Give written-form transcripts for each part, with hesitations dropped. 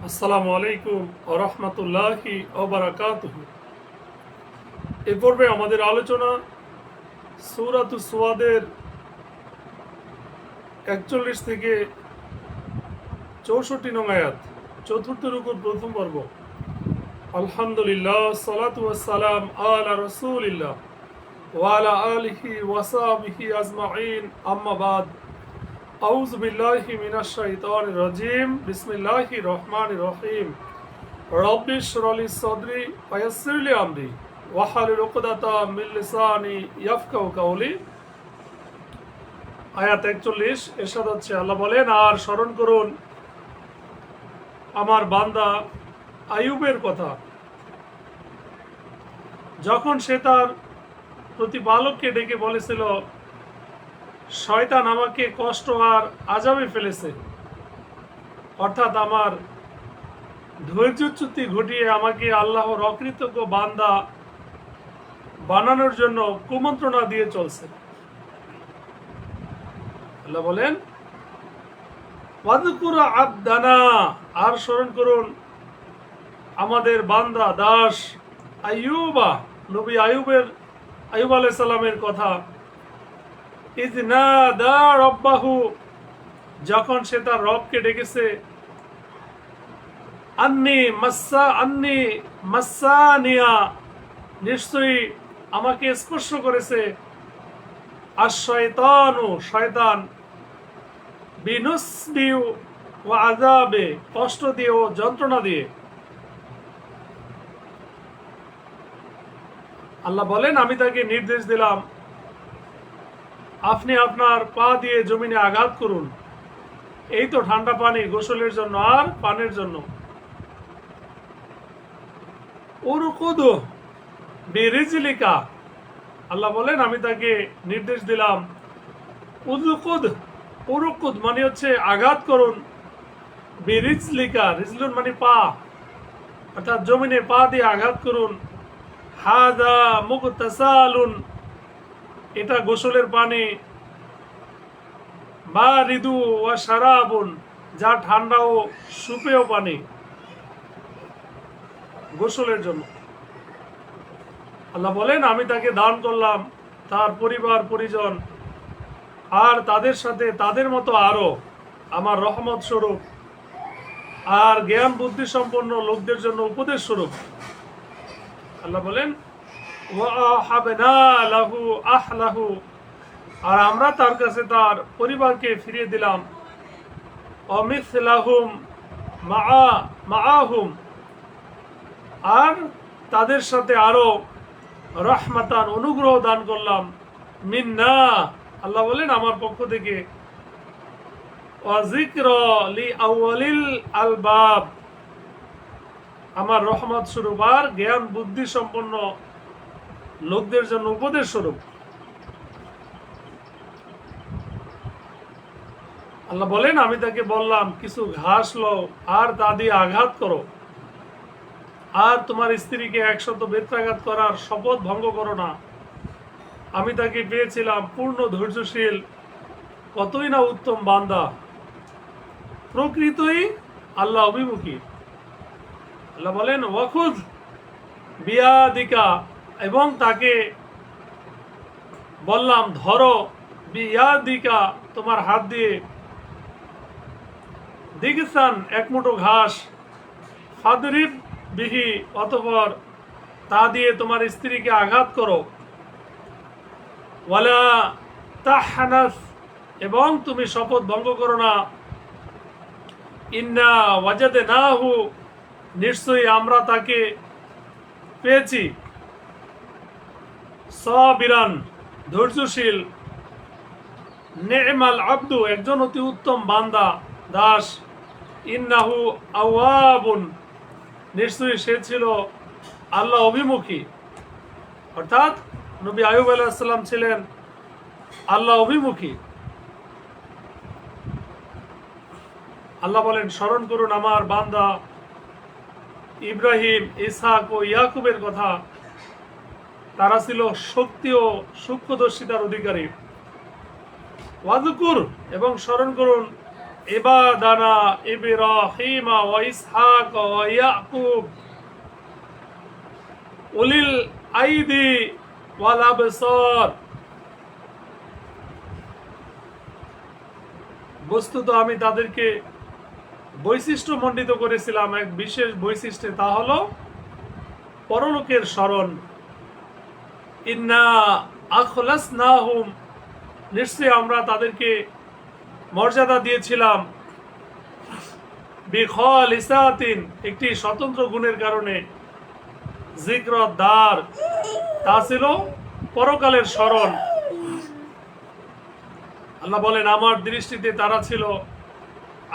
আসসালামু আলাইকুম ওয়া রাহমাতুল্লাহি ওয়া বারাকাতুহু। এ পর্বে আমাদের আলোচনা সূরাতুস সুয়াদের ৪১ থেকে ৬৪ নং আয়াত, চতুর্থ রুকুর প্রথম পর্ব। আলহামদুলিল্লাহ, সালাতু ওয়াসসালাম আলা রাসূলিল্লাহ ওয়া আলা আলিহি ওয়া সাহবিহি আজমাইন, আম্মা বাদ। আউযু বিল্লাহি মিনাশ শাইতানির রাজিম। বিসমিল্লাহির রহমানির রহিম। রব্বি ইশরাহ লি সাদরি ওয়া ইয়াসসির লি আমরি ওয়াহলুল উকদাতাম মিন লিসানি ইয়াফকাহু কাওলি। আয়াত ৪১ এরশাদ হচ্ছে, আল্লাহ বলেন, আর স্মরণ করুন আমার বান্দা আইয়ুবের কথা, যখন সে তার প্রতিপালককে ডেকে বলেছিল, শয়তান আমাকে কষ্ট আর আযাবে ফেলেছে, অর্থাৎ আমার ধৈর্যচ্যুতি ঘটিয়ে আমাকে আল্লাহর অকৃতজ্ঞ বান্দা বানানোর জন্য কুমন্ত্রণা দিয়ে চলছে। আল্লাহ বলেন, ওয়াযকুর আবদানা, আর স্মরণ করুন আমাদের বান্দা দাস আইয়ুবা, নবী আইয়ুব আলাইহিস সালামের কথা। ইয নাদা রাব্বাহু, যখন সে তার রবকে ডেকেছে, আন্নি মাসানিয়া, নিশ্চয়ই আমাকে স্পর্শ করেছে, আর শয়তান বিনুসবি ওয়া আযাবে, কষ্ট দিয়ে ও যন্ত্রণা দিয়ে। আল্লাহ বলেন, আমি তাকে নির্দেশ দিলাম, আপনি আপনার পা দিয়ে জমিনে আঘাত করুন, এই তো ঠান্ডা পানি গোসলের জন্য আর পানের জন্য। উরকুদ বিরিজলিকা, আল্লাহ বলেন, আমি তাকে নির্দেশ দিলাম, উরকুদ মানে হচ্ছে আঘাত করুন, বিরিজলিকা, রিজলুন মানে পা, অর্থাৎ জমিনে পা দিয়ে আঘাত করুন। হাদা মুগতাসালুন, এটা গোসলের পানি। বারিদু ওয়া শারাবুন, যা ঠান্ডা ও সুপেয় পানি গোসলের জন্য। আল্লাহ বলেন, আমি তাকে দান করলাম তার পরিবার পরিজন আর তাদের সাথে তাদের মতো আরো আমার রহমত স্বরূপ আর জ্ঞান বুদ্ধি সম্পন্ন লোকদের জন্য উপদেশ স্বরূপ। আল্লাহ বলেন, ওয়াহাবনা লাহু আহলাহু, আর আমরা তার কাছে তার পরিবারকে ফিরিয়ে দিলাম, অমিসলাহুম মাআহুম, আর তাদের সাথে আরো রহমাতান, অনুগ্রহ দান করলাম, মিন্না, আল্লাহ বলেন, আমার পক্ষ থেকে, ওয়া যিকরা লিআউয়ালিল আলবাব, আমার রহমত স্বরূপ আর জ্ঞান বুদ্ধি সম্পন্ন লোকদের জন্য উপদেশ স্বরূপ। আল্লাহ বলেন, আমি তাকে বললাম, কিছু ঘাস লও আর তা দিয়ে আঘাত করো, আর তোমার স্ত্রীকে ১০০ বেত্রাঘাত করার শপথ ভঙ্গ করো না। আমি তাকে পেয়েছিলাম পূর্ণ ধৈর্যশীল, কতই না উত্তম বান্দা, প্রকৃতই আল্লাহ অভিমুখী। আল্লাহ বলেন, ওয়াখুদ বিয়াদিকা, এবং তাকে বললাম, ধরো, বিয়াদিকা, তোমার হাত দিয়ে, দিগসান, এক মুঠো ঘাস, ফাদরিব বিহি, অতঃপর তা দিয়ে তোমার স্ত্রীকে আঘাত করো, ওয়ালা তাহনাস, এবং তুমি শপথ ভঙ্গ করো না, ইন্না ওয়াজাদনাহু, নিশ্চয়ই আমরা তাকে পেয়েছি, সাবিরান, ধৈর্যশীল, নি'মাল আব্দু, একজন অতি উত্তম বান্দা দাস, ইন্নাহু আওয়াবুন, নিশ্চয়ই সে ছিল আল্লাহ অভিমুখী। অর্থাৎ নবী আইয়ুব আলাইহিস সালাম ছিলেন আল্লাহ অভিমুখী। আল্লাহ বলেন, স্মরণ করুন আমার বান্দা ইব্রাহিম, ইসহাক ও ইয়াকুবের কথা, তারা ছিল শক্তি ও সূক্ষ্মদর্শিতার অধিকারী। ওয়াযকুর, এবং স্মরণ করুন ইবাদানা ইব্রাহিম ওয়া ইসহাক ওয়া ইয়াকুব উলিল আইদি ওয়াল আবসার। বস্তুত আমি তাদেরকে বৈশিষ্ট্য মণ্ডিত করেছিলাম এক বিশেষ বৈশিষ্ট্যে, তা হলো পরলোকের স্মরণ। ইন্না আখলাসনাহুম, নিশ্চয়ই আমরা তাদেরকে মর্যাদা দিয়েছিলাম, বিখালিসাতিন, একটি স্বতন্ত্র গুণের কারণে, যিকরাদ্দার, তা ছিল পরকালের স্মরণ। আল্লাহ বলেন, আমার দৃষ্টিতে তারা ছিল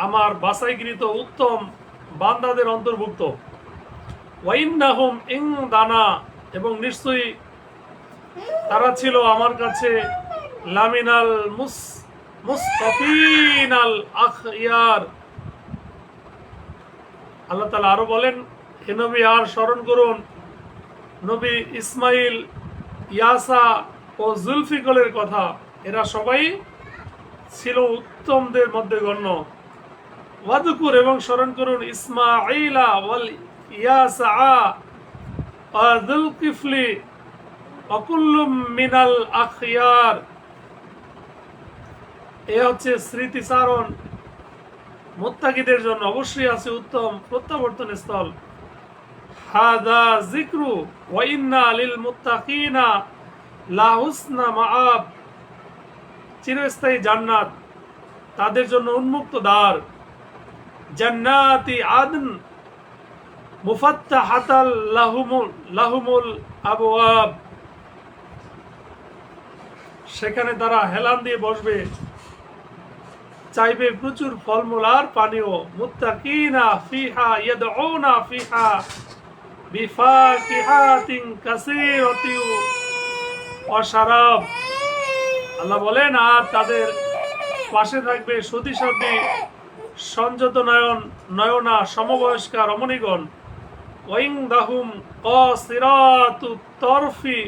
আমার বাছাইকৃত উত্তম বান্দাদের অন্তর্ভুক্ত। ওয়াইন্নাহুম ইনদানা, এবং নিশ্চয়ই তারা ছিল আমার কাছে লামিনাল মুস্তাফিনাল আখয়ার। আল্লাহ তাআলা আরো বলেন, হে নবী, আর স্মরণ করুন নবী ইসমাইল, ইয়াসা ও জুলফিকলের কথা। এরা সবাই ছিল উত্তমদের মধ্যে গণ্য। ওয়াদকুর, এবং স্মরণ করুন ইসমাঈলা ওয়াল ইয়াসা ওয়া যুলকিফলি ওয়া কুল্লুম মিনাল আখয়ার। এ হচ্ছে স্মৃতিচারণ মুত্তাকিদের জন্য, অবশ্যই আছে উত্তম প্রত্যাবর্তন স্থল। হাযা যিকরু ওয়া ইন্না লিল মুত্তাকিনা লা হুসনা মাআব, চিরস্থায়ী জান্নাত তাদের জন্য উন্মুক্ত দ্বার। জান্নাতি আদন মুফাত্তাহাতাল লাহুমুল আবওয়াব, সেখানে তারা হেলান দিয়ে বসবে, চাইবে প্রচুর ফলমূল আর পানীয়। মুত্তাকিনা ফিহা ইয়াদউনা ফিহা বিফাকিহাতিন কাসীরাতিন ওয়া শারাব। আল্লাহ বলেন, আর তাদের পাশে থাকবে সতী সংযত নয়না সমবয়স্কা রমণীগণ। ওয়াইনদাহুম কাসিরাতুত তরফি